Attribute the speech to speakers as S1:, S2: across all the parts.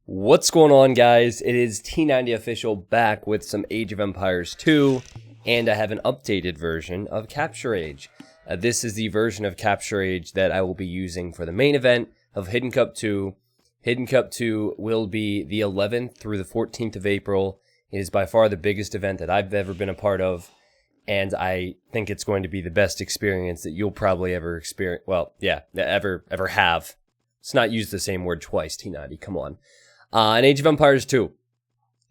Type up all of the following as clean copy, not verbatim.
S1: What's going on, guys? It is T90 Official back with some Age of Empires 2, and I have an updated version of CaptureAge. This is the version of CaptureAge that I will be using for the main event of HiddenCup 2. HiddenCup 2 will be the 11th through the 14th of April. It is by far the biggest event that I've ever been a part of, and I think it's going to be the best experience that you'll probably ever experience. Well, yeah, ever have. Let's not use the same word twice, T90, come on. And Age of Empires 2.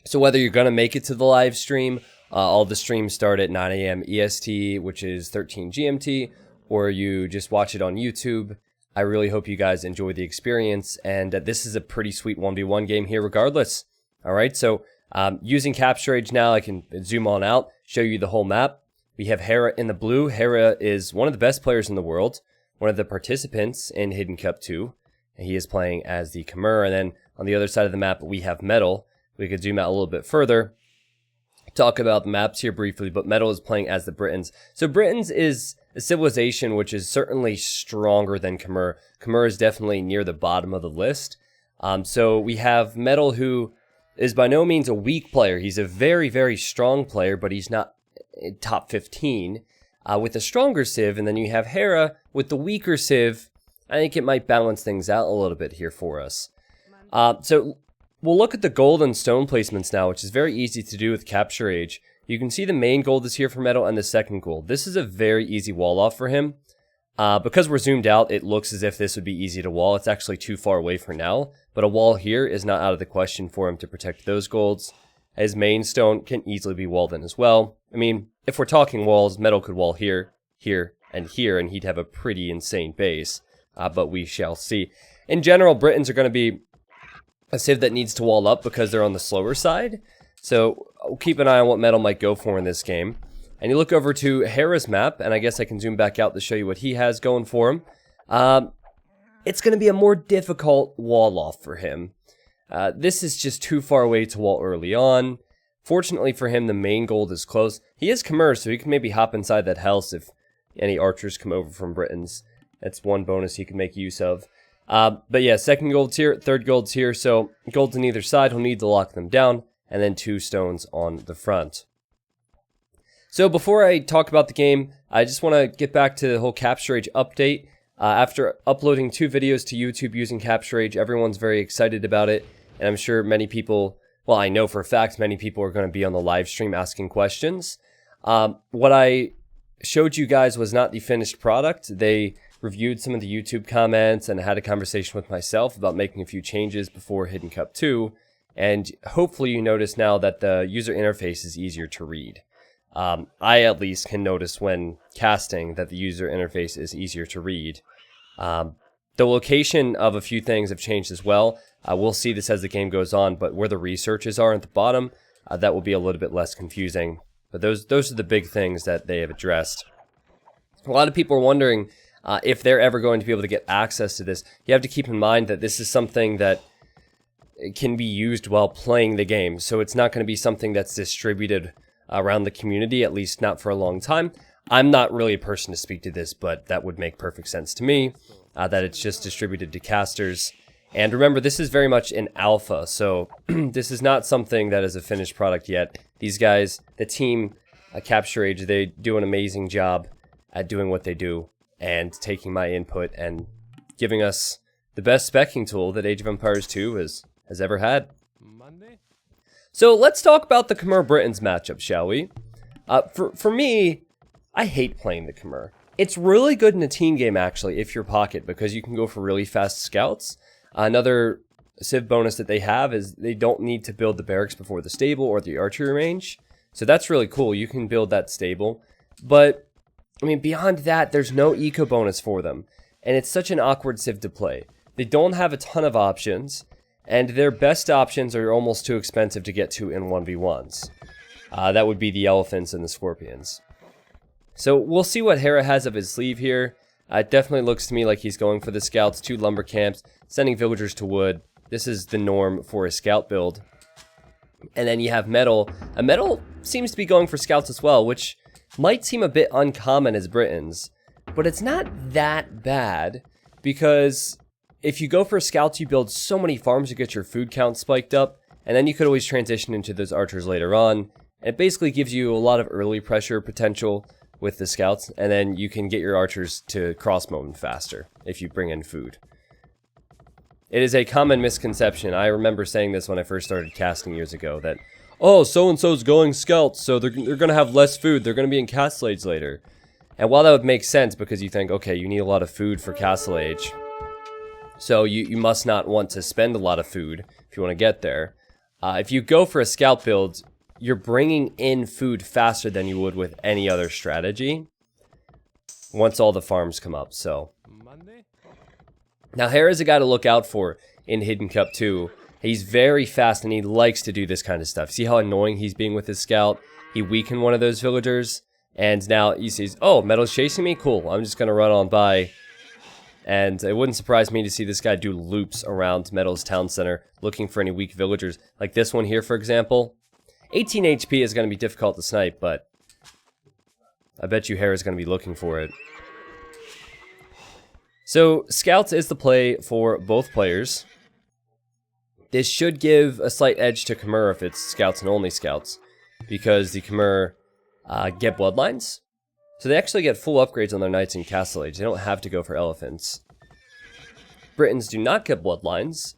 S1: So whether you're going to make it to the live stream, all the streams start at 9 a.m. EST, which is 13 GMT, or you just watch it on YouTube, I really hope you guys enjoy the experience, and this is a pretty sweet 1v1 game here regardless. Alright, so using CaptureAge now, I can zoom on out, show you the whole map. We have Hera in the blue. Hera is one of the best players in the world, one of the participants in HiddenCup 2. He is playing as the Khmer, and then on the other side of the map, we have Metal. We could zoom out a little bit further, talk about the maps here briefly, but Metal is playing as the Britons. So Britons is a civilization which is certainly stronger than Khmer. Khmer is definitely near the bottom of the list. So we have Metal, who is by no means a weak player. He's a very, very strong player, but he's not top 15 with a stronger civ. And then you have Hera with the weaker civ. I think it might balance things out a little bit here for us. So we'll look at the gold and stone placements now, which is very easy to do with CaptureAge. You can see the main gold is here for Metal and the second gold. This is a very easy wall off for him. Because we're zoomed out, it looks as if this would be easy to wall. It's actually too far away for now, but a wall here is not out of the question for him to protect those golds. His main stone can easily be walled in as well. I mean, if we're talking walls, Metal could wall here, here, and here, and he'd have a pretty insane base. But we shall see. In general, Britons are going to be a civ that needs to wall up because they're on the slower side. So keep an eye on what Metal might go for in this game. And you look over to Hera's map, and I guess I can zoom back out to show you what he has going for him. It's going to be a more difficult wall off for him. This is just too far away to wall early on. Fortunately for him, the main gold is close. He is Khmer, so he can maybe hop inside that house if any archers come over from Britons. That's one bonus he can make use of. But yeah, second gold's here, third gold's here, so golds on either side, he'll need to lock them down, and then two stones on the front. So before I talk about the game, I just want to get back to the whole CaptureAge update. After uploading 2 videos to YouTube using CaptureAge, everyone's very excited about it, and I'm sure many people, well, I know for a fact many people are going to be on the live stream asking questions. What I showed you guys was not the finished product. They reviewed some of the YouTube comments and had a conversation with myself about making a few changes before HiddenCup 2, and hopefully you notice now that the user interface is easier to read. I at least can notice when casting that the user interface is easier to read. The location of a few things have changed as well. We'll see this as the game goes on, but where the researches are at the bottom, that will be a little bit less confusing. But those are the big things that they have addressed. A lot of people are wondering if they're ever going to be able to get access to this. You have to keep in mind that this is something that can be used while playing the game. So it's not going to be something that's distributed around the community, at least not for a long time. I'm not really a person to speak to this, but that would make perfect sense to me, that it's just distributed to casters. And remember, this is very much an alpha, so this is not something that is a finished product yet. These guys, the team, CaptureAge, they do an amazing job at doing what they do and taking my input and giving us the best specking tool that Age of Empires 2 has ever had. So let's talk about the Khmer Britons matchup, shall we? For me, I hate playing the Khmer. It's really good in a team game, actually, if you're pocket, because you can go for really fast scouts. Another civ bonus that they have is they don't need to build the barracks before the stable or the archery range. So that's really cool. You can build that stable. But, I mean, beyond that, there's no eco bonus for them. And it's such an awkward civ to play. They don't have a ton of options. And their best options are almost too expensive to get to in 1v1s. That would be the elephants and the scorpions. So we'll see what Hera has up his sleeve here. It definitely looks to me like he's going for the scouts, 2 lumber camps, sending villagers to wood. This is the norm for a scout build. And then you have Metal. Metal seems to be going for scouts as well, which might seem a bit uncommon as Britons. But it's not that bad, because if you go for scouts, you build so many farms to get your food count spiked up, and then you could always transition into those archers later on. It basically gives you a lot of early pressure potential with the scouts, and then you can get your archers to crossbow faster if you bring in food. It is a common misconception. I remember saying this when I first started casting years ago, that, oh, so-and-so's going scouts, so they're going to have less food, they're going to be in Castle Age later. And while that would make sense, because you think, okay, you need a lot of food for Castle Age, so you must not want to spend a lot of food if you want to get there. If you go for a scout build, you're bringing in food faster than you would with any other strategy once all the farms come up. So now Hera's a guy to look out for in HiddenCup 2. He's very fast and he likes to do this kind of stuff. See how annoying he's being with his scout? He weakened one of those villagers, and now he sees, oh, Metal's chasing me? Cool, I'm just going to run on by. And it wouldn't surprise me to see this guy do loops around Metal's town center, looking for any weak villagers. Like this one here, for example. 18 HP is going to be difficult to snipe, but I bet you Hera's going to be looking for it. So, Scouts is the play for both players. This should give a slight edge to Khmer if it's Scouts and only Scouts, because the Khmer get Bloodlines. So they actually get full upgrades on their Knights in Castle Age. They don't have to go for Elephants. Britons do not get Bloodlines.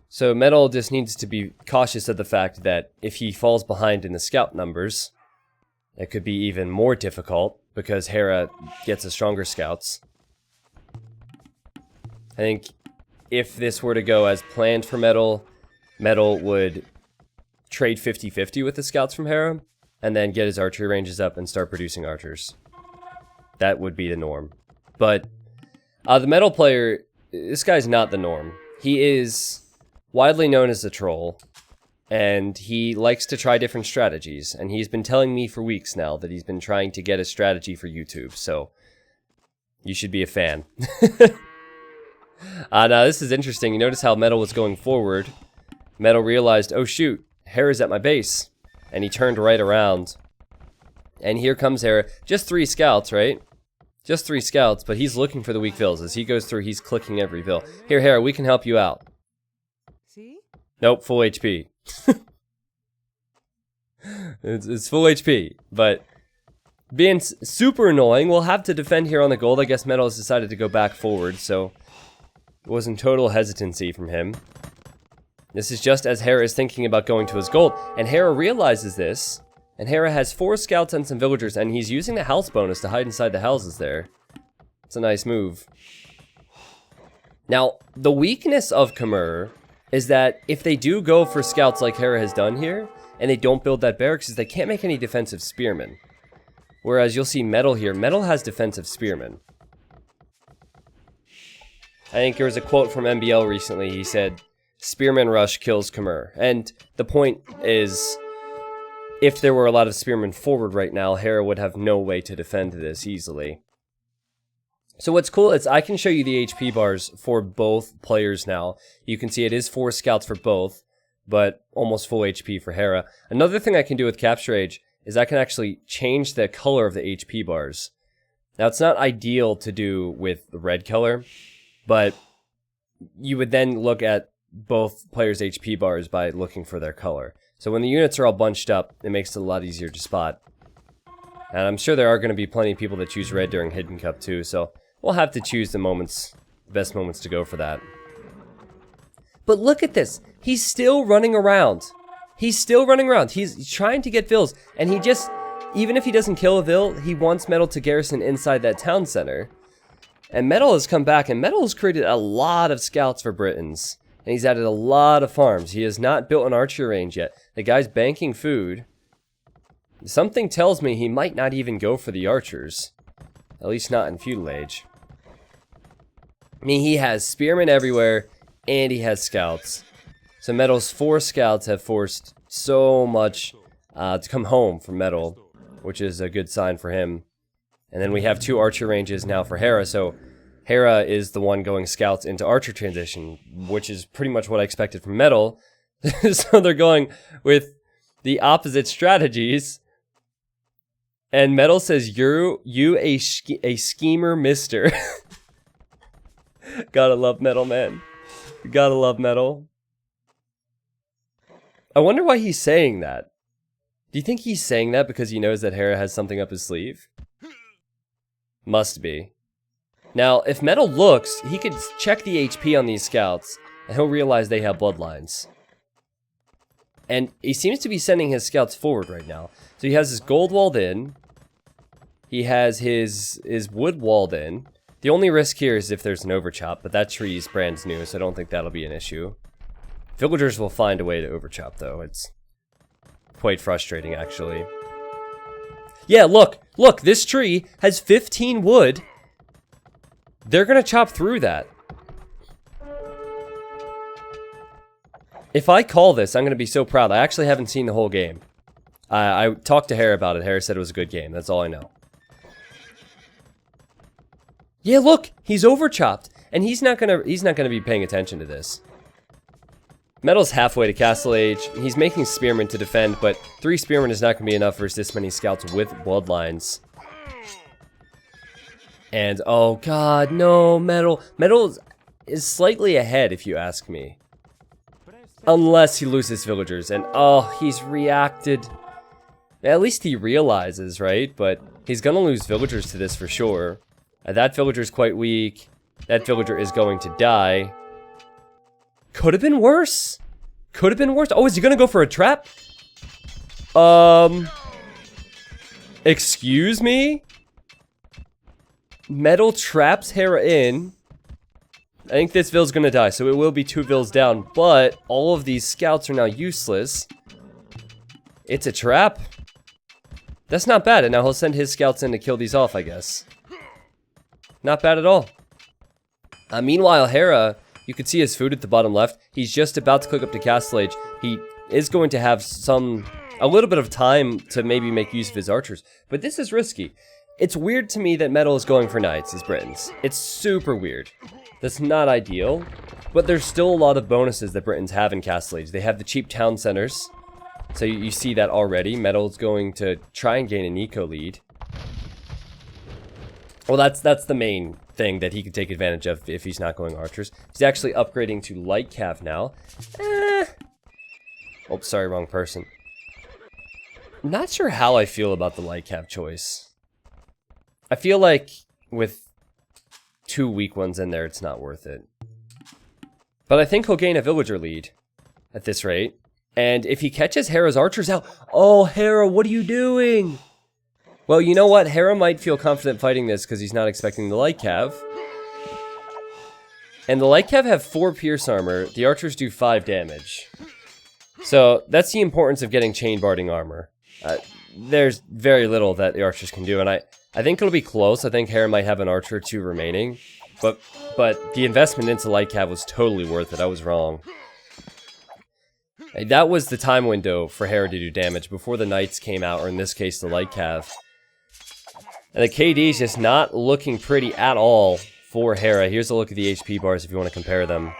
S1: So Metal just needs to be cautious of the fact that if he falls behind in the scout numbers, it could be even more difficult because Hera gets a stronger scouts. I think if this were to go as planned for Metal, Metal would trade 50-50 with the scouts from Hera, and then get his archery ranges up and start producing archers. That would be the norm. But the Metal player, this guy's not the norm. He is widely known as a troll, and he likes to try different strategies, and he's been telling me for weeks now that he's been trying to get a strategy for YouTube, so you should be a fan. Now this is interesting. You notice how Metal was going forward. Metal realized, oh shoot, Hera's at my base, and he turned right around. And here comes Hera. Just 3 scouts, right? Just 3 scouts, but he's looking for the weak vills. As he goes through, he's clicking every vill. Here, Hera, we can help you out.
S2: See?
S1: Nope, full HP. it's full HP, but being super annoying, we'll have to defend here on the gold. I guess Metal has decided to go back forward, so it wasn't total hesitancy from him. This is just as Hera is thinking about going to his gold, and Hera realizes this, and Hera has 4 scouts and some villagers, and he's using the house bonus to hide inside the houses there. It's a nice move. Now, the weakness of Khmer is that if they do go for scouts like Hera has done here, and they don't build that barracks, is they can't make any defensive spearmen. Whereas you'll see Metal here. Metal has defensive spearmen. I think there was a quote from MBL recently. He said, Spearman rush kills Khmer. And the point is, if there were a lot of spearmen forward right now, Hera would have no way to defend this easily. So what's cool is I can show you the HP bars for both players now. You can see it is 4 scouts for both, but almost full HP for Hera. Another thing I can do with CaptureAge is I can actually change the color of the HP bars. Now it's not ideal to do with the red color, but you would then look at both players' HP bars by looking for their color. So when the units are all bunched up, it makes it a lot easier to spot. And I'm sure there are going to be plenty of people that choose red during HiddenCup too, so we'll have to choose the best moments to go for that. But look at this. He's still running around. He's still running around. He's trying to get vills, and he just, even if he doesn't kill a vill, he wants Metal to garrison inside that town center. And Metal has come back, and Metal has created a lot of scouts for Britons. And he's added a lot of farms. He has not built an archer range yet. The guy's banking food. Something tells me he might not even go for the archers. At least not in Feudal Age. I mean, he has spearmen everywhere, and he has scouts. So Metal's 4 scouts have forced so much to come home from Metal, which is a good sign for him. And then we have 2 archer ranges now for Hera, so Hera is the one going scouts into archer transition, which is pretty much what I expected from Metal. So they're going with the opposite strategies. And Metal says, you a schemer mister. Gotta love metal, man. Gotta love metal. I wonder why he's saying that. Do you think he's saying that because he knows that Hera has something up his sleeve? Must be. Now, if Metal looks, he could check the HP on these scouts, and he'll realize they have bloodlines. And he seems to be sending his scouts forward right now. So he has his gold walled in. He has his wood walled in. The only risk here is if there's an overchop, but that tree is brand new, so I don't think that'll be an issue. Villagers will find a way to overchop, though. It's quite frustrating, actually. Yeah, look! Look, this tree has 15 wood. They're gonna chop through that. If I call this, I'm gonna be so proud. I actually haven't seen the whole game. I talked to Hera about it. Hera said it was a good game. That's all I know. Yeah, look! He's overchopped. And he's not gonna be paying attention to this. Metal's halfway to Castle Age. He's making Spearmen to defend, but 3 Spearmen is not going to be enough versus this many scouts with bloodlines. And, oh god, no, Metal. Metal is slightly ahead, if you ask me. Unless he loses villagers, and oh, he's reacted. At least he realizes, right? But he's going to lose villagers to this for sure. That villager's quite weak. That villager is going to die. Could have been worse. Could have been worse. Oh, is he gonna go for a trap? Excuse me? Metal traps Hera in. I think this Vill's gonna die, so it will be 2 Vills down, but all of these scouts are now useless. It's a trap. That's not bad, and now he'll send his scouts in to kill these off, I guess. Not bad at all. Meanwhile, Hera... You can see his food at the bottom left. He's just about to click up to Castle Age. He is going to have a little bit of time to maybe make use of his archers. But this is risky. It's weird to me that Metal is going for knights as Britons. It's super weird. That's not ideal. But there's still a lot of bonuses that Britons have in Castle Age. They have the cheap town centers. So you see that already. Metal's going to try and gain an eco lead. Well, that's the main thing that he can take advantage of if he's not going archers. He's actually upgrading to light cav now. Oh, sorry, wrong person. I'm not sure how I feel about the light cav choice. I feel like with 2 weak ones in there, it's not worth it. But I think he'll gain a villager lead at this rate. And if he catches Hera's archers out... Oh, Hera, what are you doing? Well, you know what? Hera might feel confident fighting this because he's not expecting the light cav. And the light cav have 4 pierce armor. The archers do 5 damage. So that's the importance of getting chain barding armor. There's very little that the archers can do, and I think it'll be close. I think Hera might have an archer or 2 remaining. But the investment into light cav was totally worth it. I was wrong. That was the time window for Hera to do damage before the knights came out, or in this case, the light cav. And the KD is just not looking pretty at all for Hera. Here's a look at the HP bars if you want to compare them.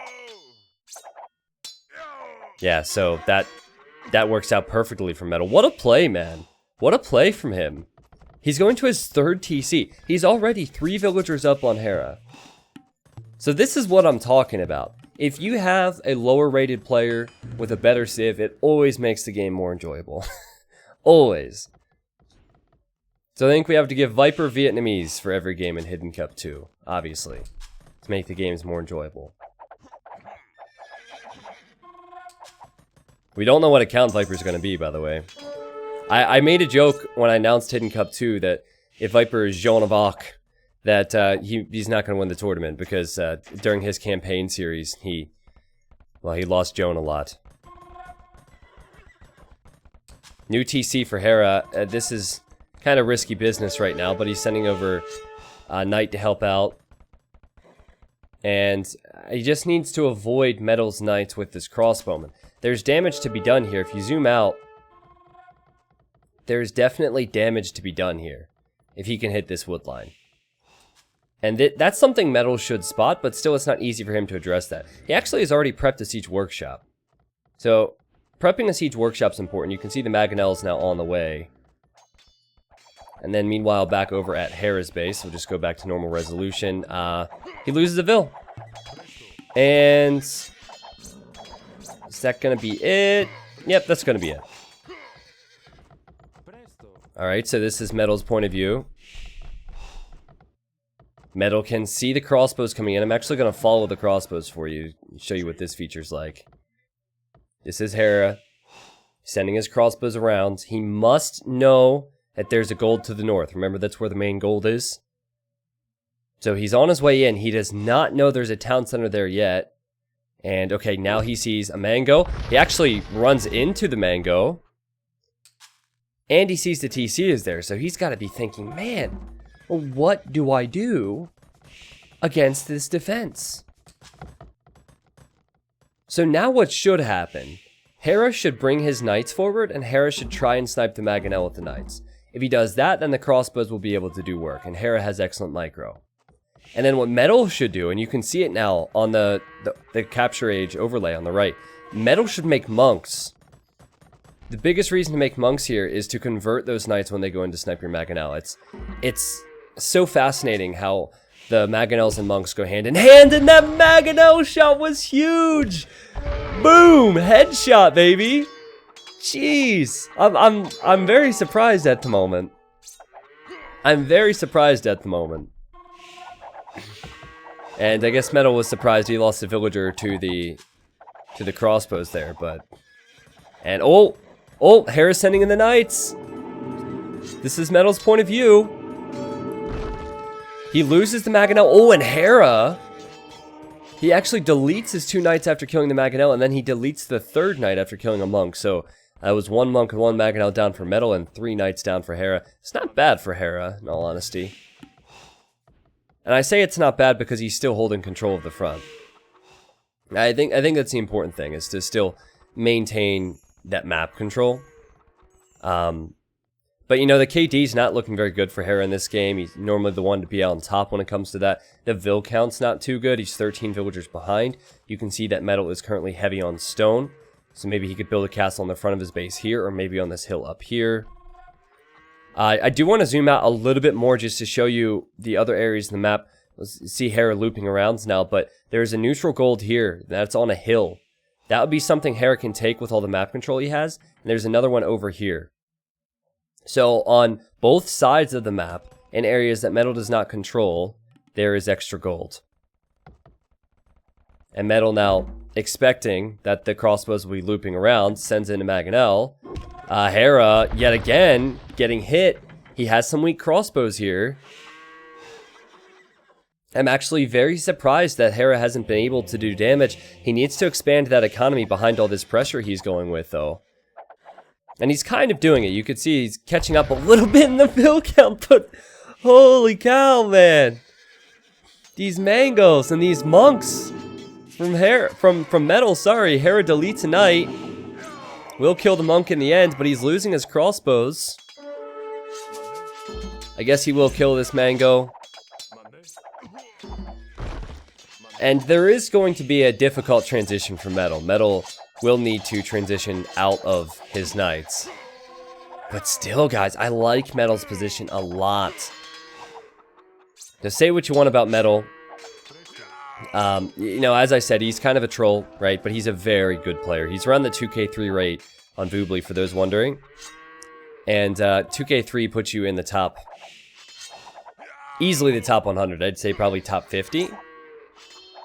S1: Yeah, so that works out perfectly for Metal. What a play, man. What a play from him. He's going to his 3rd TC. He's already 3 villagers up on Hera. So this is what I'm talking about. If you have a lower rated player with a better civ, it always makes the game more enjoyable. Always. So I think we have to give Viper Vietnamese for every game in HiddenCup 2, obviously, to make the games more enjoyable. We don't know what account Viper's going to be, by the way. I made a joke when I announced HiddenCup 2 that if Viper is Jean of Arc, that he's not going to win the tournament, because during his campaign series, he lost Joan a lot. New TC for Hera. This is kind of risky business right now, but he's sending over Knight to help out. And he just needs to avoid Metal's Knights with this crossbowman. There's damage to be done here. If you zoom out, there's definitely damage to be done here if he can hit this wood line. And that's something Metal should spot, but still it's not easy for him to address that. He actually has already prepped a siege workshop. So, prepping a siege workshop is important. You can see the Mangonel is now on the way. And then meanwhile, back over at Hera's base, we'll just go back to normal resolution. He loses a Vill. And is that going to be it? Yep, that's going to be it. Alright, so this is Metal's point of view. Metal can see the crossbows coming in. I'm actually going to follow the crossbows for you, show you what this feature's like. This is Hera sending his crossbows around. He must know that there's a gold to the north. Remember, that's where the main gold is. So he's on his way in. He does not know there's a town center there yet. And okay, now he sees a mango. He actually runs into the mango. And he sees the TC is there. So he's got to be thinking, man, what do I do against this defense? So now what should happen? Hera should bring his knights forward, and Hera should try and snipe the Mangonel with the knights. If he does that, then the crossbows will be able to do work, and Hera has excellent micro. And then what Metal should do, and you can see it now on the CaptureAge overlay on the right, Metal should make monks. The biggest reason to make monks here is to convert those knights when they go into snipe your Mangonel. It's so fascinating how the Mangonels and monks go hand in hand, and that Mangonel shot was huge! Boom! Headshot, baby! Jeez! I'm very surprised at the moment. I'm very surprised at the moment. And I guess Metal was surprised he lost a villager to the crossbows there, but... And oh, Hera's sending in the knights! This is Metal's point of view. He loses the Mangonel. Oh, and Hera! He actually deletes his 2 knights after killing the Mangonel, and then he deletes the 3rd knight after killing a monk. So that was 1 monk and 1 Mangonel down for Metal, and 3 knights down for Hera. It's not bad for Hera, in all honesty. And I say it's not bad because he's still holding control of the front. I think that's the important thing, is to still maintain that map control. But you know, the KD's not looking very good for Hera in this game. He's normally the one to be out on top when it comes to that. The Vill count's not too good. He's 13 villagers behind. You can see that Metal is currently heavy on stone. So maybe he could build a castle on the front of his base here, or maybe on this hill up here. I do want to zoom out a little bit more just to show you the other areas in the map. Let's see Hera looping around now, but there's a neutral gold here that's on a hill. That would be something Hera can take with all the map control he has. And there's another one over here. So on both sides of the map, in areas that Metal does not control, there is extra gold. And Metal, now expecting that the crossbows will be looping around, sends in a Mangonel. Hera, yet again, getting hit. He has some weak crossbows here. I'm actually very surprised that Hera hasn't been able to do damage. He needs to expand that economy behind all this pressure he's going with, though. And he's kind of doing it. You can see he's catching up a little bit in the Vill count, but holy cow, man. These mangoes and these monks from Metal, sorry. Hera deletes a knight. Will kill the monk in the end, but he's losing his crossbows. I guess he will kill this mango. And there is going to be a difficult transition for Metal. Metal will need to transition out of his knights. But still, guys, I like Metal's position a lot. Now, say what you want about Metal. You know, as I said, he's kind of a troll, right? But he's a very good player. He's around the 2k3 rate on voobly, for those wondering. And 2k3 puts you in the top... Easily the top 100. I'd say probably top 50.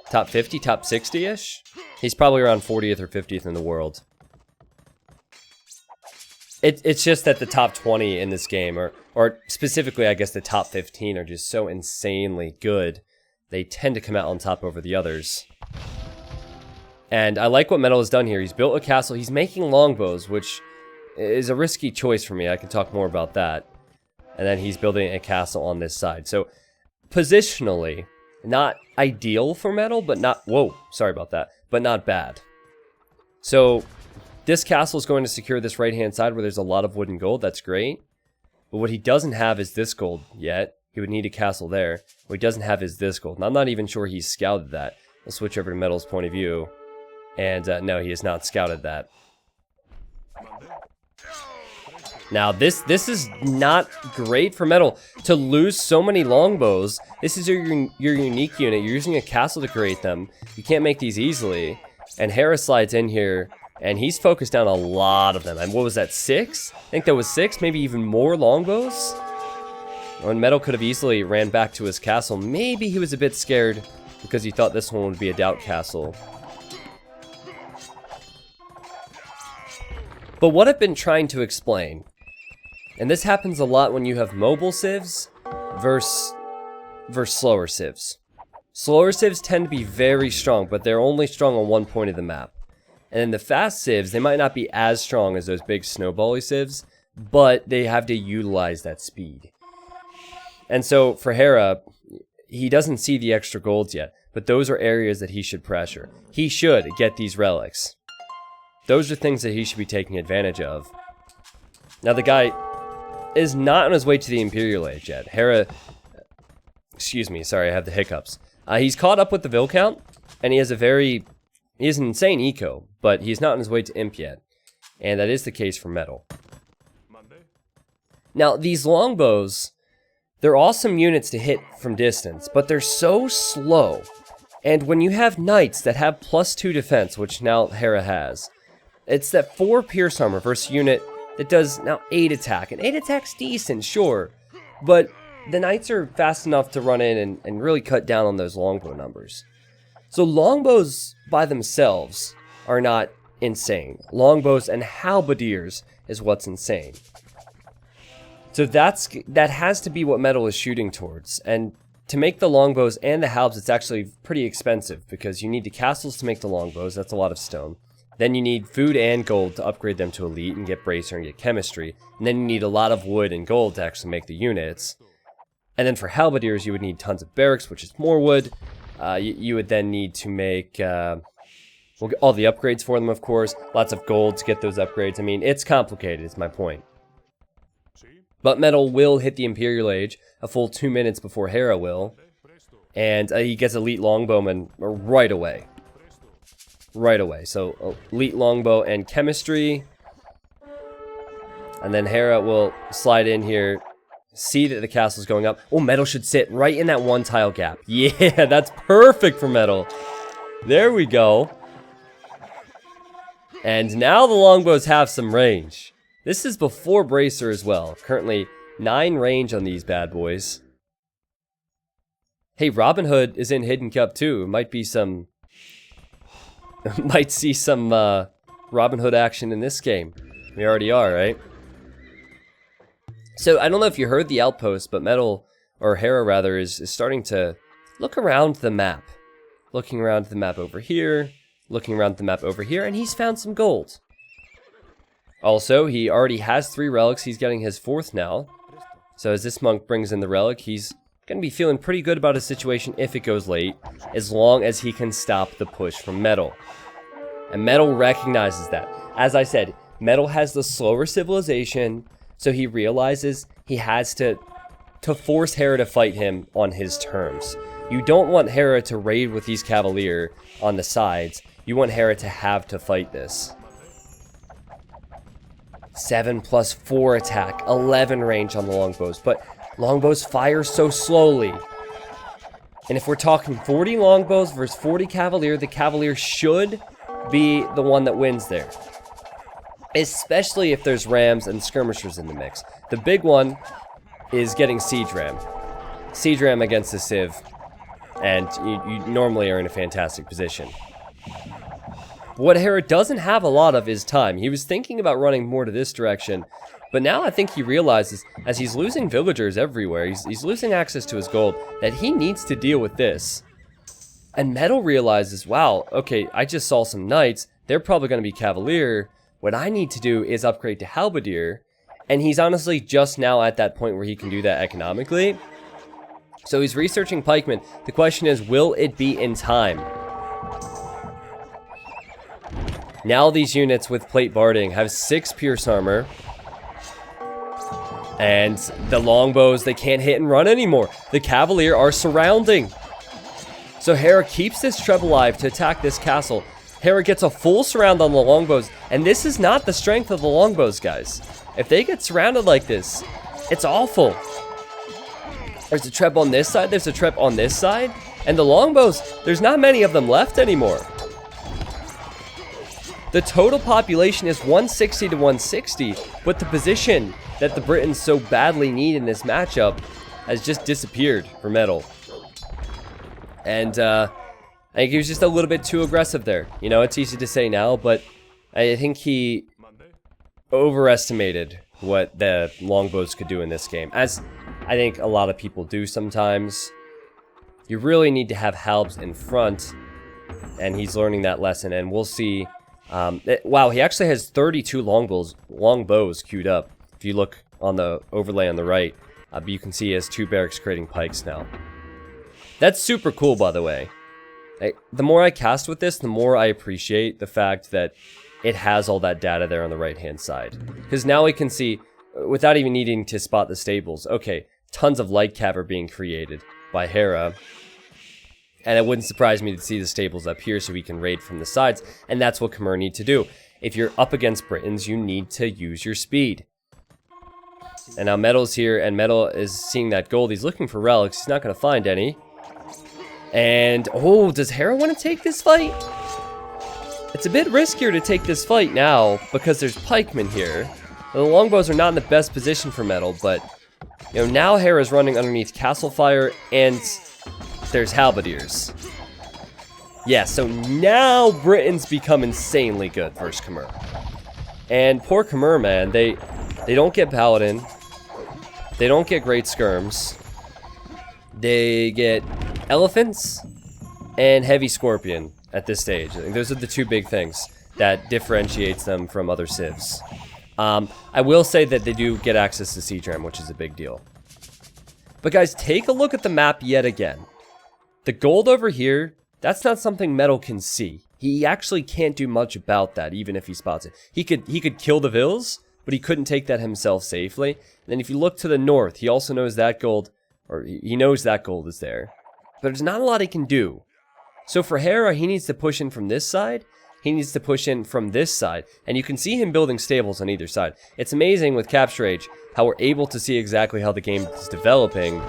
S1: Top 50, top 60-ish. He's probably around 40th or 50th in the world. It's just that the top 20 in this game, or specifically, I guess, the top 15 are just so insanely good. They tend to come out on top over the others. And I like what Metal has done here. He's built a castle. He's making longbows, which is a risky choice for me. I can talk more about that. And then he's building a castle on this side. So, positionally, not ideal for Metal, but not... Whoa, sorry about that. But not bad. So, this castle is going to secure this right-hand side where there's a lot of wood and gold. That's great. But what he doesn't have is this gold yet. He would need a castle there. What he doesn't have is this gold. And I'm not even sure he's scouted that. Let's switch over to Metal's point of view. And no, he has not scouted that. Now, this is not great for Metal to lose so many longbows. This is your unique unit. You're using a castle to create them. You can't make these easily. And Hera slides in here, and he's focused down a lot of them. And what was that, 6? I think that was 6, maybe even more longbows? When Metal could have easily ran back to his castle. Maybe he was a bit scared because he thought this one would be a doubt castle. But what I've been trying to explain, and this happens a lot when you have mobile civs versus slower civs. Slower civs tend to be very strong, but they're only strong on one point of the map. And then the fast civs, they might not be as strong as those big snowbally civs, but they have to utilize that speed. And so for Hera, he doesn't see the extra golds yet, but those are areas that he should pressure. He should get these relics. Those are things that he should be taking advantage of. Now the guy is not on his way to the Imperial Age yet. Hera, excuse me, sorry, I have the hiccups. He's caught up with the Vil count, and he has an insane eco, but he's not on his way to Imp yet. And that is the case for Metal. Now, these longbows, they're awesome units to hit from distance, but they're so slow. And when you have knights that have +2 defense, which now Hera has, it's that 4 pierce armor versus unit that does now 8 attack. And 8 attack's decent, sure, but the knights are fast enough to run in and really cut down on those longbow numbers. So longbows by themselves are not insane. Longbows and halberdiers is what's insane. So that has to be what Metal is shooting towards. And to make the longbows and the halbs, it's actually pretty expensive because you need the castles to make the longbows. That's a lot of stone. Then you need food and gold to upgrade them to elite and get bracer and get chemistry. And then you need a lot of wood and gold to actually make the units. And then for halberdiers, you would need tons of barracks, which is more wood. You would then need to make all the upgrades for them, of course. Lots of gold to get those upgrades. I mean, it's complicated, is my point. But Metal will hit the Imperial Age a full 2 minutes before Hera will. And he gets elite longbowman right away. Right away. So elite longbow and chemistry. And then Hera will slide in here, see that the castle's going up. Oh, Metal should sit right in that 1 tile gap. Yeah, that's perfect for Metal. There we go. And now the longbows have some range. This is before bracer as well. Currently 9 range on these bad boys. Hey, Robin Hood is in HiddenCup too. Might be some... might see some Robin Hood action in this game. We already are, right? So, I don't know if you heard the outpost, but Metal, or Hera rather, is starting to look around the map. Looking around the map over here, looking around the map over here, and he's found some gold. Also, he already has 3 relics. He's getting his 4th now. So as this monk brings in the relic, he's going to be feeling pretty good about his situation if it goes late, as long as he can stop the push from Metal. And Metal recognizes that. As I said, Metal has the slower civilization, so he realizes he has to force Hera to fight him on his terms. You don't want Hera to raid with these Cavalier on the sides. You want Hera to have to fight this. 7 + 4 attack, 11 range on the longbows, but longbows fire so slowly. And if we're talking 40 longbows versus 40 Cavalier, the Cavalier should be the one that wins there. Especially if there's rams and skirmishers in the mix. The big one is getting siege ram. Siege ram against the civ, and you normally are in a fantastic position. What Hera doesn't have a lot of is time. He was thinking about running more to this direction, but now I think he realizes, as he's losing villagers everywhere, he's losing access to his gold, that he needs to deal with this. And Metal realizes, wow, okay, I just saw some knights, they're probably going to be Cavalier. What I need to do is upgrade to Halberdier, and he's honestly just now at that point where he can do that economically. So he's researching pikemen. The question is, will it be in time? Now these units with plate barding have 6 pierce armor. And the longbows, they can't hit and run anymore. The Cavalier are surrounding. So Hera keeps this treb alive to attack this castle. Hera gets a full surround on the longbows, and this is not the strength of the longbows, guys. If they get surrounded like this, it's awful. There's a trep on this side, there's a trep on this side, and the longbows, there's not many of them left anymore. The total population is 160 to 160, but the position that the Britons so badly need in this matchup has just disappeared for Metal. And I think he was just a little bit too aggressive there. You know, it's easy to say now, but I think he overestimated what the longbows could do in this game, as I think a lot of people do sometimes. You really need to have halbs in front, and he's learning that lesson, and we'll see. Wow, he actually has 32 longbows queued up. If you look on the overlay on the right, you can see he has 2 barracks creating pikes now. That's super cool, by the way. The more I cast with this, the more I appreciate the fact that it has all that data there on the right-hand side. Because now we can see, without even needing to spot the stables, okay, tons of light cav are being created by Hera. And it wouldn't surprise me to see the stables up here so we can raid from the sides. And that's what Khmer need to do. If you're up against Britons, you need to use your speed. And now Metal's here, and Metal is seeing that gold. He's looking for relics. He's not going to find any. And, oh, does Hera want to take this fight? It's a bit riskier to take this fight now because there's pikemen here. The longbows are not in the best position for Metal, but, you know, now Hera's running underneath castle fire, and there's halberdiers. Yeah, so now Britons become insanely good versus Khmer. And poor Khmer, man, they don't get paladin. They don't get great skirms. They get elephants and heavy scorpion at this stage. I think those are the 2 big things that differentiates them from other civs. I will say that they do get access to siege ram, which is a big deal. But guys, take a look at the map yet again. The gold over here, that's not something Metal can see. He actually can't do much about that, even if he spots it. He could kill the Vils, but he couldn't take that himself safely. And then if you look to the north, he also knows that gold, or he knows that gold is there. But there's not a lot he can do. So for Hera, he needs to push in from this side. He needs to push in from this side. And you can see him building stables on either side. It's amazing with CaptureAge how we're able to see exactly how the game is developing.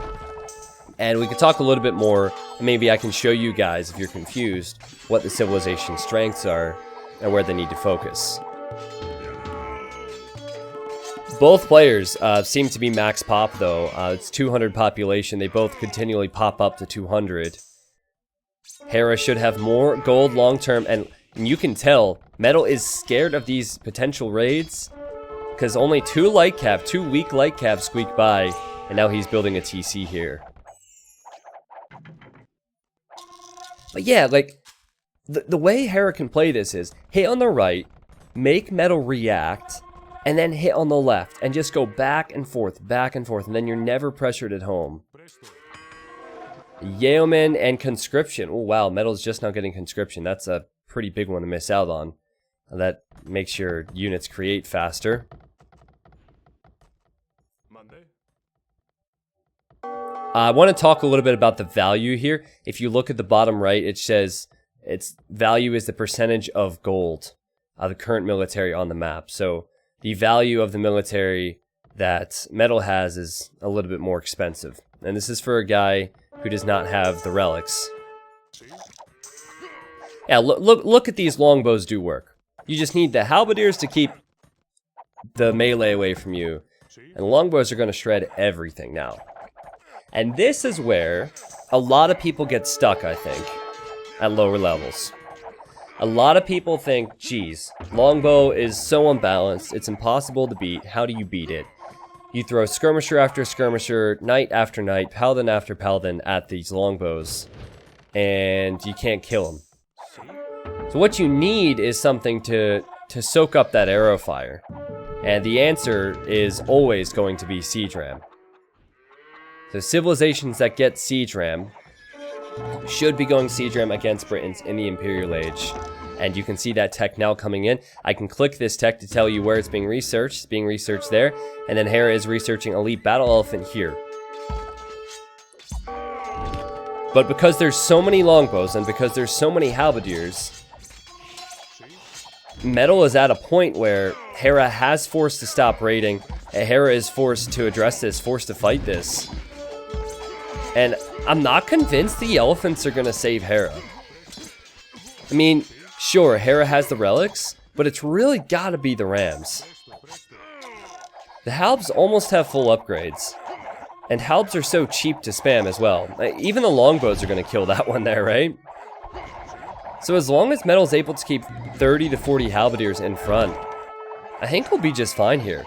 S1: And we could talk a little bit more, and maybe I can show you guys, if you're confused, what the civilization strengths are and where they need to focus. Both players seem to be max pop, though. It's 200 population. They both continually pop up to 200. Hera should have more gold long-term, and you can tell Metal is scared of these potential raids, because only 2 light cav, 2 weak light cav squeak by, and now he's building a TC here. But yeah, like, the way Hera can play this is hit on the right, make Metal react, and then hit on the left, and just go back and forth, and then you're never pressured at home. Yeoman and conscription. Oh wow, Metal's just now getting conscription. That's a pretty big one to miss out on. That makes your units create faster. I want to talk a little bit about the value here. If you look at the bottom right, it says its value is the percentage of gold, the current military on the map. So the value of the military that Metal has is a little bit more expensive. And this is for a guy who does not have the relics. Yeah, look at these longbows do work. You just need the halberdiers to keep the melee away from you. And the longbows are going to shred everything now. And this is where a lot of people get stuck, I think, at lower levels. A lot of people think, geez, longbow is so unbalanced, it's impossible to beat. How do you beat it? You throw skirmisher after skirmisher, knight after knight, paladin after paladin at these longbows, and you can't kill them. So what you need is something to soak up that arrow fire. And the answer is always going to be siege ram. So civilizations that get siege ram should be going siege ram against Britons in the Imperial Age. And you can see that tech now coming in. I can click this tech to tell you where it's being researched. It's being researched there. And then Hera is researching Elite Battle Elephant here. But because there's so many longbows and because there's so many halberdiers, Metal is at a point where Hera has forced to stop raiding. Hera is forced to address this, forced to fight this. And I'm not convinced the elephants are going to save Hera. I mean, sure, Hera has the relics, but it's really got to be the rams. The halbs almost have full upgrades. And halbs are so cheap to spam as well. Even the longbows are going to kill that one there, right? So as long as Metal's able to keep 30 to 40 halberdiers in front, I think we'll be just fine here.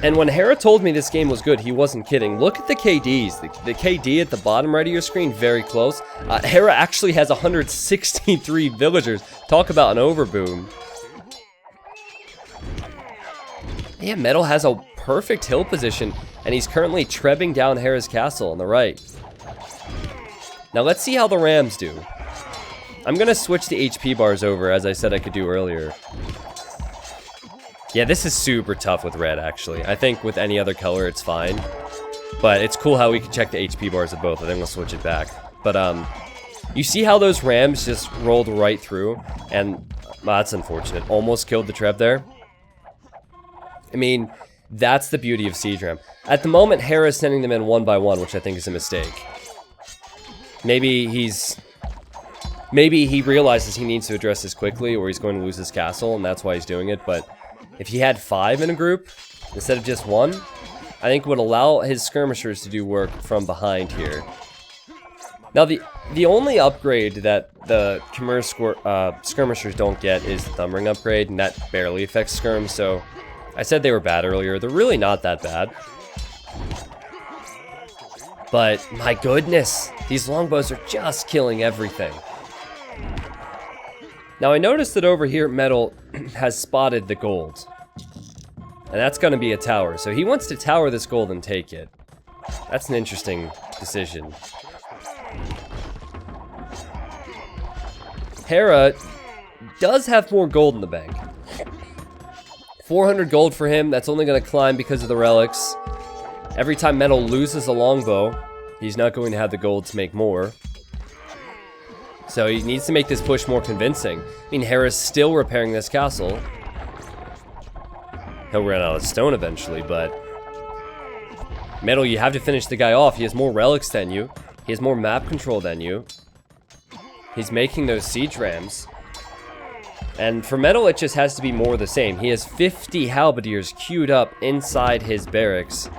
S1: And when Hera told me this game was good, he wasn't kidding. Look at the KDs. The KD at the bottom right of your screen, very close. Hera actually has 163 villagers. Talk about an overboom. Yeah, Metal has a perfect hill position, and he's currently trebbing down Hera's castle on the right. Now let's see how the rams do. I'm gonna switch the HP bars over, as I said I could do earlier. Yeah, this is super tough with red, actually. I think with any other color, it's fine. But it's cool how we can check the HP bars of both. I think we'll switch it back. But, you see how those rams just rolled right through? And, well, that's unfortunate. Almost killed the Treb there. I mean, that's the beauty of Siege Ram. At the moment, Hera is sending them in one by one, which I think is a mistake. Maybe he realizes he needs to address this quickly, or he's going to lose his castle, and that's why he's doing it. But if he had 5 in a group, instead of just 1, I think would allow his skirmishers to do work from behind here. Now, the only upgrade that the Khmer skirmishers don't get is the Thumb Ring upgrade, and that barely affects skirm, so I said they were bad earlier. They're really not that bad. But, my goodness, these longbows are just killing everything. Now, I noticed that over here, Metal has spotted the gold. And that's going to be a tower. So he wants to tower this gold and take it. That's an interesting decision. Hera does have more gold in the bank. 400 gold for him. That's only going to climb because of the relics. Every time Metal loses a longbow, he's not going to have the gold to make more. So he needs to make this push more convincing. I mean, Hera's still repairing this castle. He'll run out of stone eventually, but Metal, you have to finish the guy off. He has more relics than you. He has more map control than you. He's making those siege rams. And for Metal, it just has to be more the same. He has 50 halberdiers queued up inside his barracks.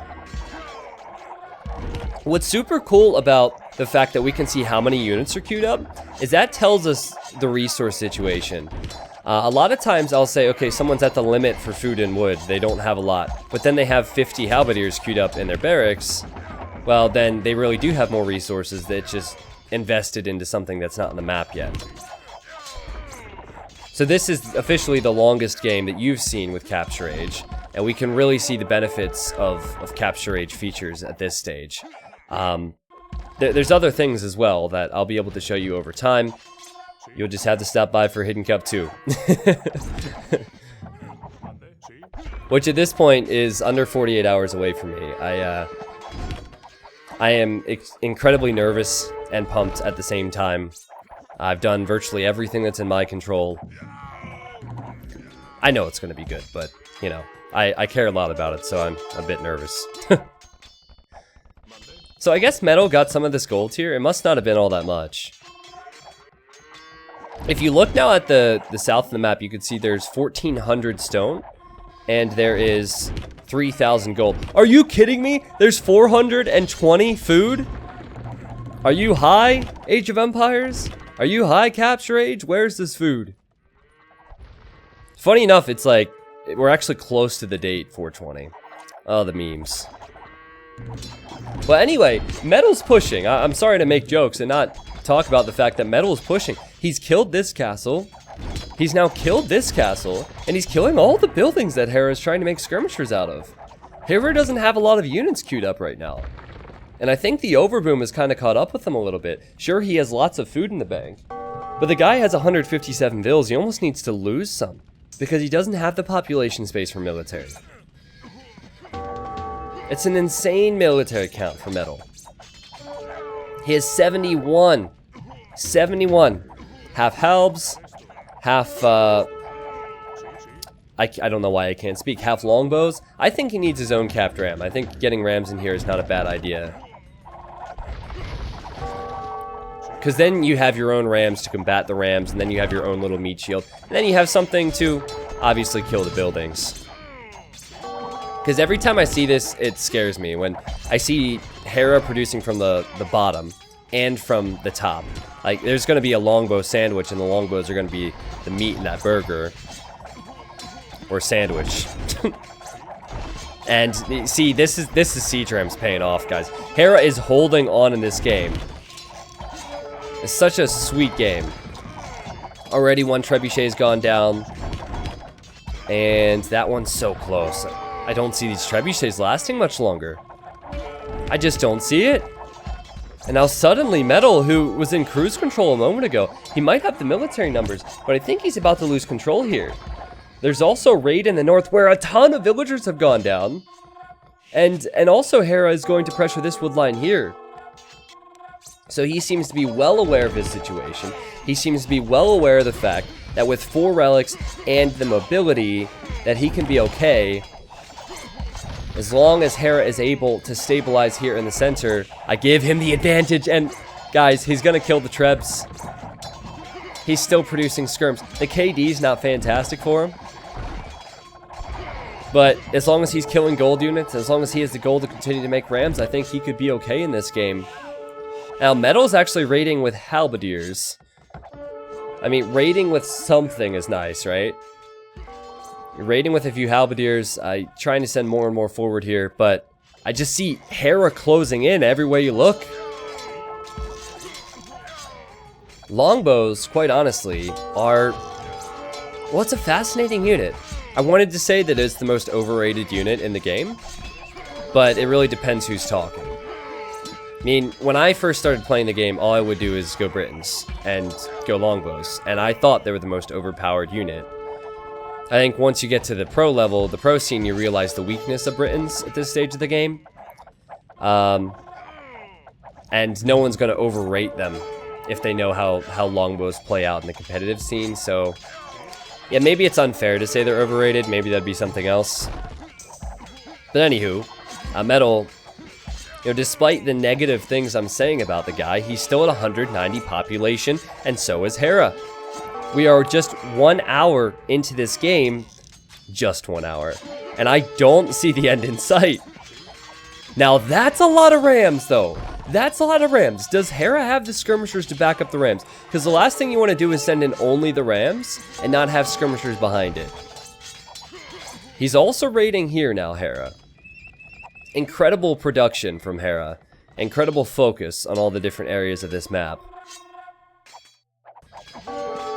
S1: What's super cool about the fact that we can see how many units are queued up is that tells us the resource situation. A lot of times I'll say, okay, someone's at the limit for food and wood. They don't have a lot. But then they have 50 halberdiers queued up in their barracks. Well, then they really do have more resources that just invested into something that's not on the map yet. So this is officially the longest game that you've seen with CaptureAge. And we can really see the benefits of CaptureAge features at this stage. There's other things as well that I'll be able to show you over time. You'll just have to stop by for HiddenCup 2. Which at this point is under 48 hours away from me. I am incredibly nervous and pumped at the same time. I've done virtually everything that's in my control. I know it's going to be good, but, you know, I care a lot about it, so I'm a bit nervous. So I guess Metal got some of this gold here. It must not have been all that much. If you look now at the south of the map, you can see there's 1,400 stone, and there is 3,000 gold. Are you kidding me? There's 420 food? Are you high, Age of Empires? Are you high, CaptureAge? Where's this food? Funny enough, it's like, we're actually close to the date, 420. Oh, the memes. But anyway, Metal's pushing. I'm sorry to make jokes and not talk about the fact that Metal is pushing. He's killed this castle. He's now killed this castle. And he's killing all the buildings that Hera is trying to make skirmishers out of. Hera doesn't have a lot of units queued up right now. And I think the overboom has kind of caught up with him a little bit. Sure, he has lots of food in the bank. But the guy has 157 vills. He almost needs to lose some. Because he doesn't have the population space for military. It's an insane military count for Metal. He has 71. 71. Half halbs, half, I don't know why I can't speak, half longbows. I think he needs his own capped ram. I think getting rams in here is not a bad idea. Because then you have your own rams to combat the rams, and then you have your own little meat shield. And then you have something to, obviously, kill the buildings. Because every time I see this, it scares me. When I see Hera producing from the bottom and from the top. Like, there's going to be a longbow sandwich, and the longbows are going to be the meat in that burger. Or sandwich. And see, this is siege rams paying off, guys. Hera is holding on in this game. It's such a sweet game. Already one trebuchet's gone down. And that one's so close. I don't see these trebuchets lasting much longer. I just don't see it. And now suddenly Metal, who was in cruise control a moment ago, he might have the military numbers, but I think he's about to lose control here. There's also raid in the north where a ton of villagers have gone down. And also Hera is going to pressure this wood line here. So he seems to be well aware of his situation. He seems to be well aware of the fact that with 4 relics and the mobility, that he can be okay. As long as Hera is able to stabilize here in the center, I give him the advantage. And guys, he's going to kill the trebs. He's still producing skirms. The KD's not fantastic for him. But as long as he's killing gold units, as long as he has the gold to continue to make rams, I think he could be okay in this game. Now, Metal's actually raiding with halberdiers. I mean, raiding with something is nice, right? You're raiding with a few halberdiers, trying to send more and more forward here, but I just see Hera closing in every way you look. Longbows, quite honestly, are... well, it's a fascinating unit. I wanted to say that it's the most overrated unit in the game, but it really depends who's talking. I mean, when I first started playing the game, all I would do is go Britons and go longbows, and I thought they were the most overpowered unit. I think once you get to the pro level, the pro scene, you realize the weakness of Britons at this stage of the game. And no one's going to overrate them if they know how longbows play out in the competitive scene, so... yeah, maybe it's unfair to say they're overrated. Maybe that'd be something else. But anywho, Metal, you know, despite the negative things I'm saying about the guy, he's still at 190 population, and so is Hera. We are just 1 hour into this game. Just 1 hour. And I don't see the end in sight. Now, that's a lot of rams, though. That's a lot of rams. Does Hera have the skirmishers to back up the rams? Because the last thing you want to do is send in only the rams and not have skirmishers behind it. He's also raiding here now, Hera. Incredible production from Hera. Incredible focus on all the different areas of this map.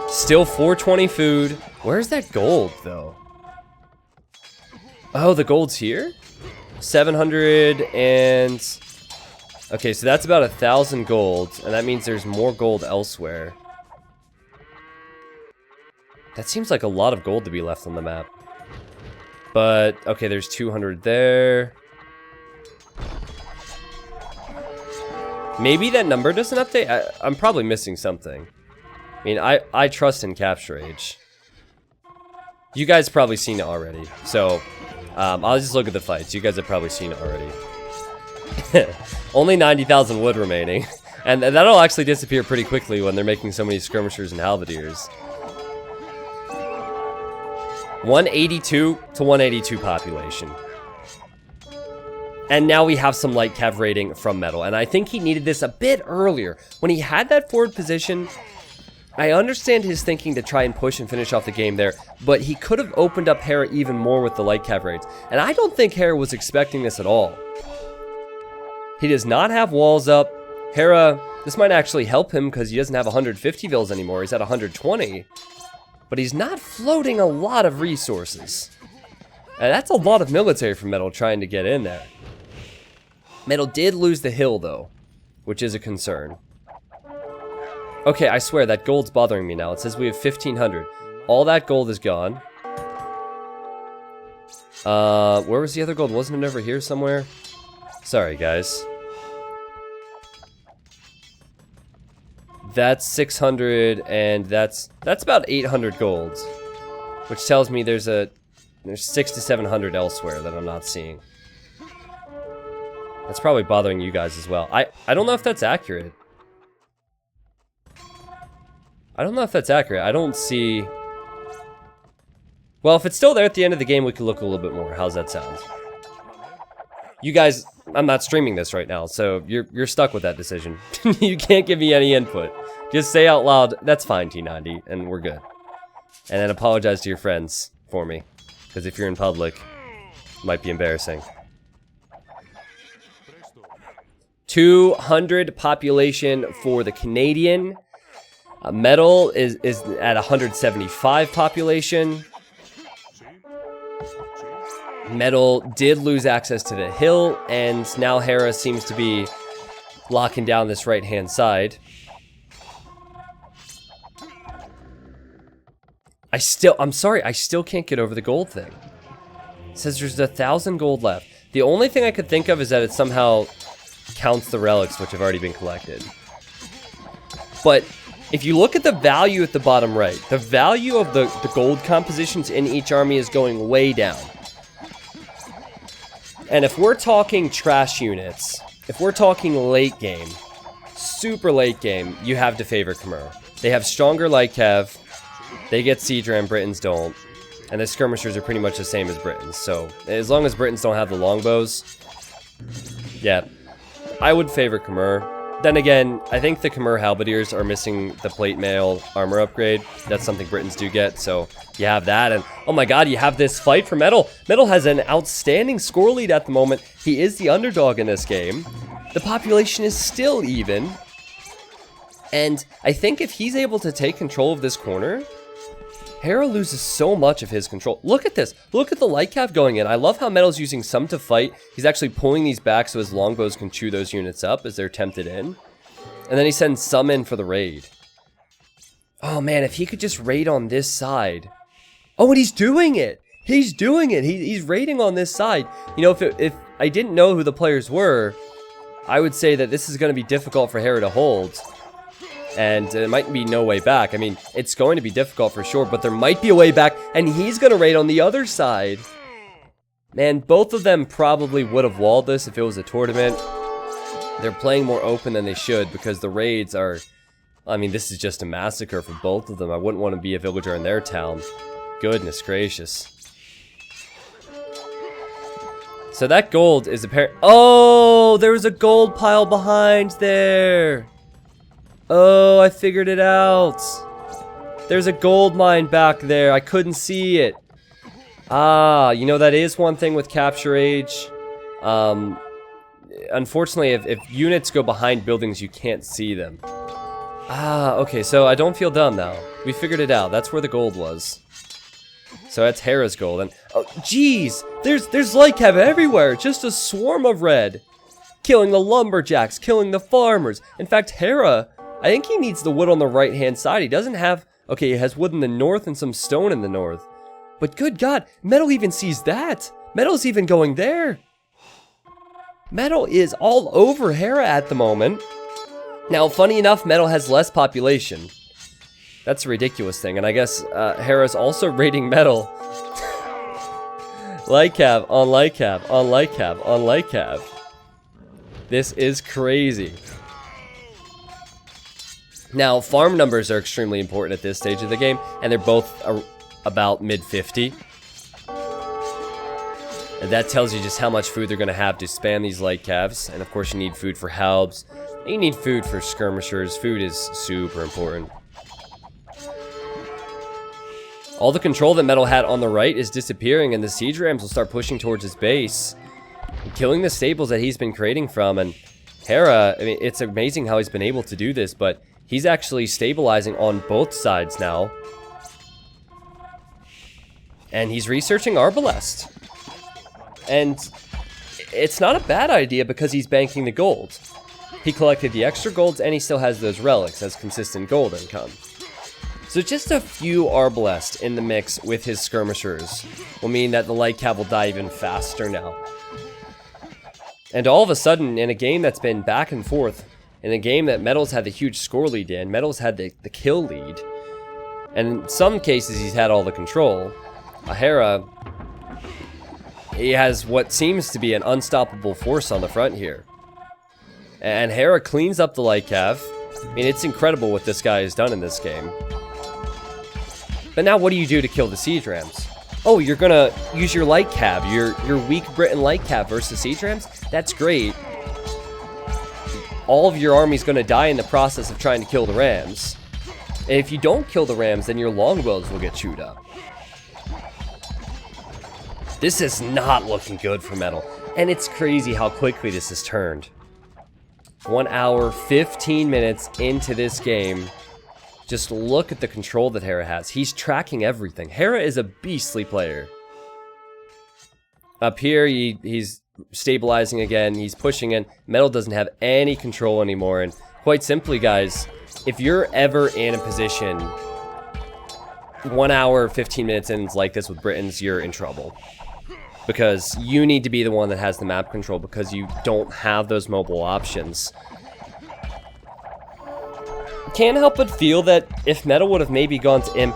S1: Still 420 food. Where's that gold, though? Oh, the gold's here? 700 and... okay, so that's about 1,000 gold, and that means there's more gold elsewhere. That seems like a lot of gold to be left on the map. But, okay, there's 200 there. Maybe that number doesn't update? I'm probably missing something. I mean, I trust in CaptureAge. You guys have probably seen it already, so I'll just look at the fights. You guys have probably seen it already. Only 90,000 wood remaining. And that'll actually disappear pretty quickly when they're making so many skirmishers and halberdiers. 182 to 182 population. And now we have some light cav rating from Metal. And I think he needed this a bit earlier. When he had that forward position, I understand his thinking to try and push and finish off the game there, but he could have opened up Hera even more with the light cav raids. And I don't think Hera was expecting this at all. He does not have walls up. Hera, this might actually help him because he doesn't have 150 vills anymore. He's at 120. But he's not floating a lot of resources. And that's a lot of military for Metal trying to get in there. Metal did lose the hill, though, which is a concern. Okay, I swear, that gold's bothering me now. It says we have 1,500. All that gold is gone. Where was the other gold? Wasn't it over here somewhere? Sorry, guys. That's 600, and that's about 800 gold. Which tells me there's 600 to 700 elsewhere that I'm not seeing. That's probably bothering you guys as well. I don't know if that's accurate. I don't know if that's accurate. I don't see... Well, if it's still there at the end of the game, we could look a little bit more. How's that sound? You guys, I'm not streaming this right now, so you're stuck with that decision. You can't give me any input. Just say out loud, that's fine, T90, and we're good. And then apologize to your friends for me. Because if you're in public, it might be embarrassing. 200 population for the Canadian. Metal is at 175 population. Metal did lose access to the hill, and now Hera seems to be locking down this right-hand side. I'm sorry, I still can't get over the gold thing. It says there's 1,000 gold left. The only thing I could think of is that it somehow counts the relics which have already been collected. But if you look at the value at the bottom right, the value of the gold compositions in each army is going way down. And if we're talking trash units, if we're talking late game, super late game, you have to favor Khmer. They have stronger light cav, they get siege ram, Britons don't, and the skirmishers are pretty much the same as Britons. So as long as Britons don't have the longbows, yeah, I would favor Khmer. Then again, I think the Khmer halberdiers are missing the plate mail armor upgrade. That's something Britons do get, so you have that. And oh my god, you have this fight for Metal. Metal has an outstanding score lead at the moment. He is the underdog in this game. The population is still even. And I think if he's able to take control of this corner, Hera loses so much of his control. Look at this. Look at the light cav going in. I love how Metal's using some to fight. He's actually pulling these back so his longbows can chew those units up as they're tempted in. And then he sends some in for the raid. Oh man, if he could just raid on this side. Oh, and he's doing it. He's doing it. He's raiding on this side. You know, if I didn't know who the players were, I would say that this is going to be difficult for Hera to hold. And there might be no way back. I mean, it's going to be difficult for sure, but there might be a way back, and he's going to raid on the other side. Man, both of them probably would have walled this if it was a tournament. They're playing more open than they should because the raids are... I mean, this is just a massacre for both of them. I wouldn't want to be a villager in their town. Goodness gracious. So that gold is apparent... Oh, there was a gold pile behind there. Oh, I figured it out. There's a gold mine back there. I couldn't see it. Ah, you know, that is one thing with CaptureAge. Unfortunately, if units go behind buildings, you can't see them. Ah, okay, so I don't feel dumb now. We figured it out. That's where the gold was. So that's Hera's gold. And oh, jeez, there's light cav everywhere. Just a swarm of red. Killing the lumberjacks, killing the farmers. In fact, Hera... I think he needs the wood on the right-hand side. He doesn't have... Okay, he has wood in the north and some stone in the north. But good God, Metal even sees that. Metal's even going there. Metal is all over Hera at the moment. Now, funny enough, Metal has less population. That's a ridiculous thing. And I guess Hera's also raiding Metal. Light cav on light cav on light cav on light cav. This is crazy. Now, farm numbers are extremely important at this stage of the game, and they're both about mid-50. And that tells you just how much food they're going to have to spam these light calves. And of course, you need food for halbs. You need food for skirmishers. Food is super important. All the control that Metal had on the right is disappearing, and the siege rams will start pushing towards his base, killing the stables that he's been creating from. And Hera, I mean, it's amazing how he's been able to do this, but he's actually stabilizing on both sides now. And he's researching Arbalest. And it's not a bad idea because he's banking the gold. He collected the extra golds and he still has those relics as consistent gold income. So just a few Arbalest in the mix with his skirmishers will mean that the light cav will die even faster now. And all of a sudden, in a game that's been back and forth, in a game that Metal's had the huge score lead in. Metal's had the kill lead. And in some cases, he's had all the control. Hera, he has what seems to be an unstoppable force on the front here. And Hera cleans up the light cav. I mean, it's incredible what this guy has done in this game. But now what do you do to kill the siege rams? Oh, you're gonna use your light cav, your weak Briton light cav versus siege rams? That's great. All of your army's gonna die in the process of trying to kill the rams. And if you don't kill the rams, then your longbows will get chewed up. This is not looking good for Metal. And it's crazy how quickly this has turned. 1 hour, 15 minutes into this game. Just look at the control that Hera has. He's tracking everything. Hera is a beastly player. Up here, he's stabilizing again. He's pushing in. Metal doesn't have any control anymore. And quite simply, guys, if you're ever in a position 1 hour, 15 minutes in like this with Britons, you're in trouble. Because you need to be the one that has the map control because you don't have those mobile options. Can't help but feel that if Metal would have maybe gone to Imp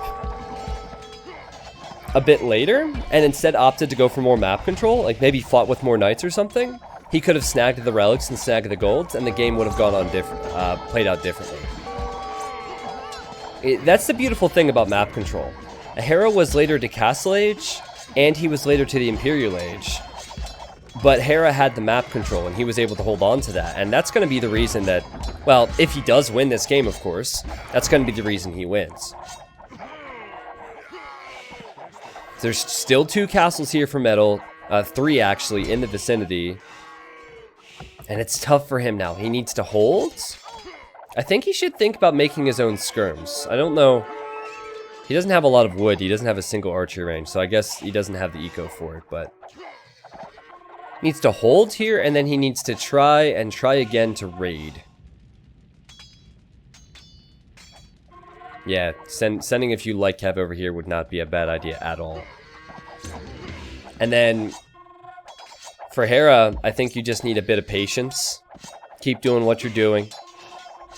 S1: a bit later, and instead opted to go for more map control, like maybe fought with more knights or something, he could have snagged the relics and snagged the golds, and the game would have gone on played out differently. That's the beautiful thing about map control. Hera was later to Castle Age, and he was later to the Imperial Age. But Hera had the map control, and he was able to hold on to that. And that's going to be the reason that, well, if he does win this game, of course, that's going to be the reason he wins. There's still 2 castles here for Metal, 3 actually, in the vicinity. And it's tough for him now. He needs to hold. I think he should think about making his own skirms. I don't know. He doesn't have a lot of wood. He doesn't have a single archery range, so I guess he doesn't have the eco for it, but needs to hold here, and then he needs to try again to raid. Yeah, sending a few light cav over here would not be a bad idea at all. And then for Hera, I think you just need a bit of patience. Keep doing what you're doing.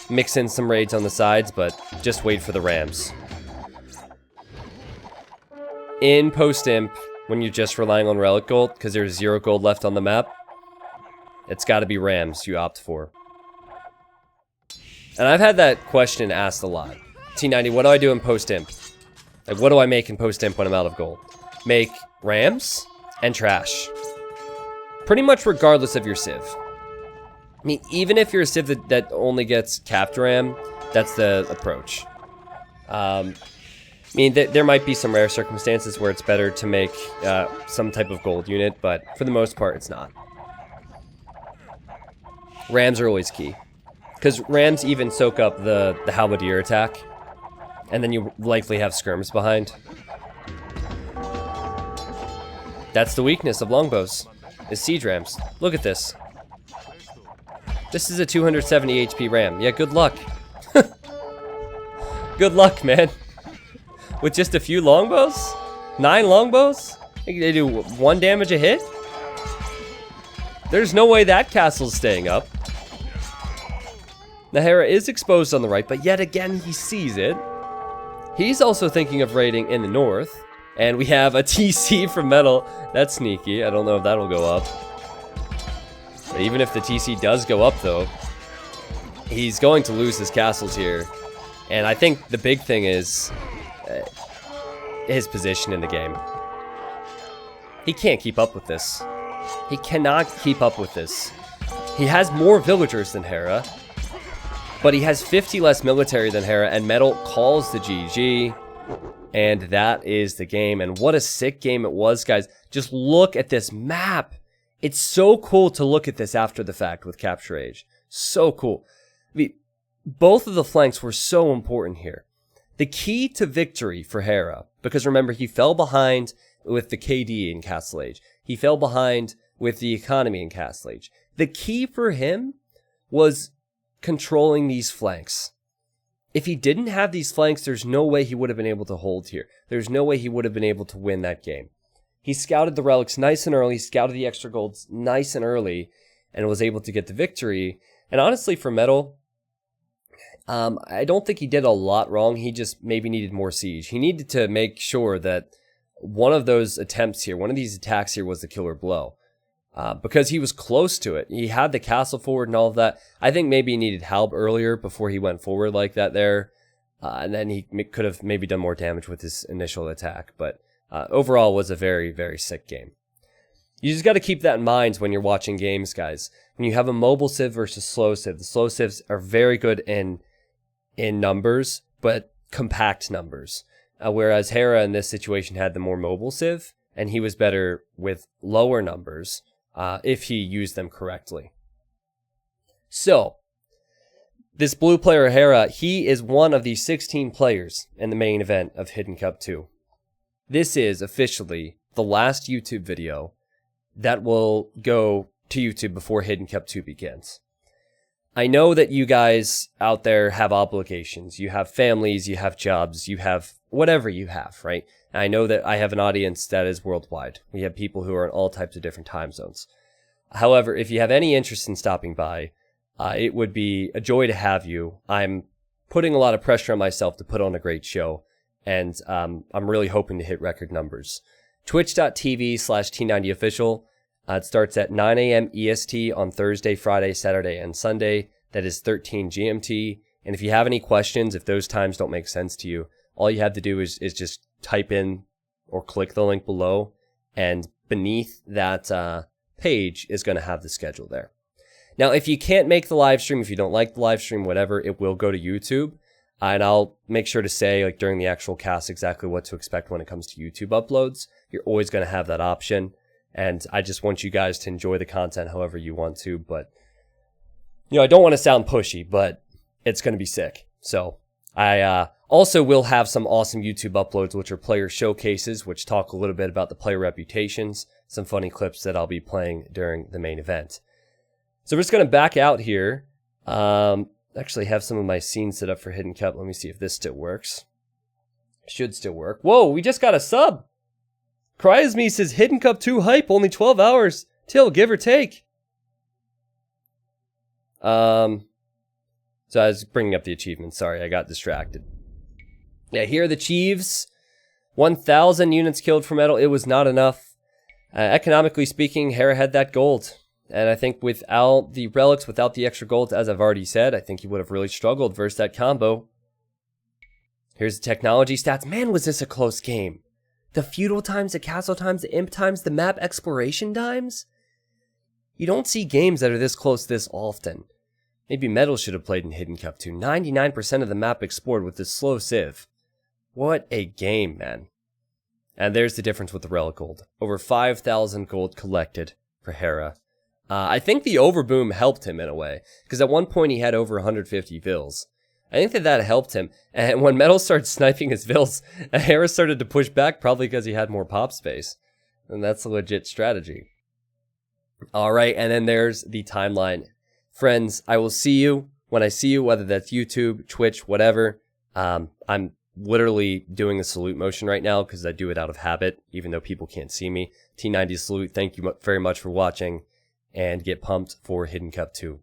S1: Mix in some raids on the sides, but just wait for the rams. In post-imp, when you're just relying on relic gold, because there's 0 gold left on the map, it's got to be rams you opt for. And I've had that question asked a lot. T90, what do I do in post-imp? Like, what do I make in post-imp when I'm out of gold? Make rams and trash. Pretty much regardless of your civ. I mean, even if you're a civ that only gets capped ram, that's the approach. I mean, there might be some rare circumstances where it's better to make some type of gold unit, but for the most part, it's not. Rams are always key. Because rams even soak up the halberdier attack, and then you likely have skirms behind. That's the weakness of longbows, is siege rams. Look at this. This is a 270 HP ram. Yeah, good luck. Good luck, man. With just a few longbows? 9 longbows? They do 1 damage a hit? There's no way that castle's staying up. Hera is exposed on the right, but yet again he sees it. He's also thinking of raiding in the north. And we have a TC from Metal. That's sneaky. I don't know if that'll go up. But even if the TC does go up, though, he's going to lose his castles here. And I think the big thing is his position in the game. He can't keep up with this. He cannot keep up with this. He has more villagers than Hera, but he has 50 less military than Hera, and Metal calls the GG, and that is the game. And what a sick game it was, guys. Just look at this map. It's so cool to look at this after the fact with CaptureAge. So cool. I mean, both of the flanks were so important here. The key to victory for Hera, because remember, he fell behind with the KD in Castle Age. He fell behind with the economy in Castle Age. The key for him was controlling these flanks. If he didn't have these flanks, there's no way he would have been able to hold here. There's no way he would have been able to win that game. He scouted the relics nice and early, scouted the extra golds nice and early, and was able to get the victory. And honestly, for Metal, I don't think he did a lot wrong. He just maybe needed more siege. He needed to make sure that one of those attempts here, one of these attacks here was the killer blow. Because he was close to it. He had the castle forward and all of that. I think maybe he needed Halb earlier before he went forward like that there. And then he could have maybe done more damage with his initial attack. But overall, it was a very, very sick game. You just got to keep that in mind when you're watching games, guys. When you have a mobile civ versus slow civ, the slow civs are very good in numbers, but compact numbers. Whereas Hera in this situation had the more mobile civ, and he was better with lower numbers if he used them correctly. So, this blue player Hera, he is one of the 16 players in the main event of HiddenCup 2. This is officially the last YouTube video that will go to YouTube before HiddenCup 2 begins. I know that you guys out there have obligations. You have families, you have jobs, you have whatever you have, right? And I know that I have an audience that is worldwide. We have people who are in all types of different time zones. However, if you have any interest in stopping by, it would be a joy to have you. I'm putting a lot of pressure on myself to put on a great show, and I'm really hoping to hit record numbers. Twitch.tv/T90official. It starts at 9 a.m. EST on Thursday, Friday, Saturday, and Sunday. That is 13 GMT. And if you have any questions, if those times don't make sense to you, all you have to do is just type in or click the link below, and beneath that page is going to have the schedule there. Now, if you can't make the live stream, if you don't like the live stream, whatever, it will go to YouTube. And I'll make sure to say, like, during the actual cast exactly what to expect when it comes to YouTube uploads. You're always going to have that option. And I just want you guys to enjoy the content however you want to. But, I don't want to sound pushy, but it's going to be sick. So I also will have some awesome YouTube uploads, which are player showcases, which talk a little bit about the player reputations, some funny clips that I'll be playing during the main event. So we're just going to back out here. Actually have some of my scenes set up for HiddenCup. Let me see if this still works. Should still work. Whoa, we just got a sub. Cryasme says HiddenCup 2 hype, only 12 hours till, give or take. So I was bringing up the achievements. Sorry, I got distracted. Yeah, here are the Chiefs. 1,000 units killed for metal. It was not enough. Economically speaking, Hera had that gold. And I think without the relics, without the extra gold, as I've already said, I think he would have really struggled versus that combo. Here's the technology stats. Man, was this a close game. The feudal times, the castle times, the imp times, the map exploration times. You don't see games that are this close this often. Maybe Metal should have played in HiddenCup 2. 99% of the map explored with this slow civ. What a game, man. And there's the difference with the relic gold. Over 5,000 gold collected for Hera. I think the overboom helped him in a way, because at one point he had over 150 vills. I think that helped him, and when Metal started sniping his vills, Hera started to push back, probably because he had more pop space. And that's a legit strategy. Alright, and then there's the timeline. Friends, I will see you when I see you, whether that's YouTube, Twitch, whatever. I'm literally doing a salute motion right now, because I do it out of habit, even though people can't see me. T90 salute, thank you very much for watching. And get pumped for HiddenCup 2.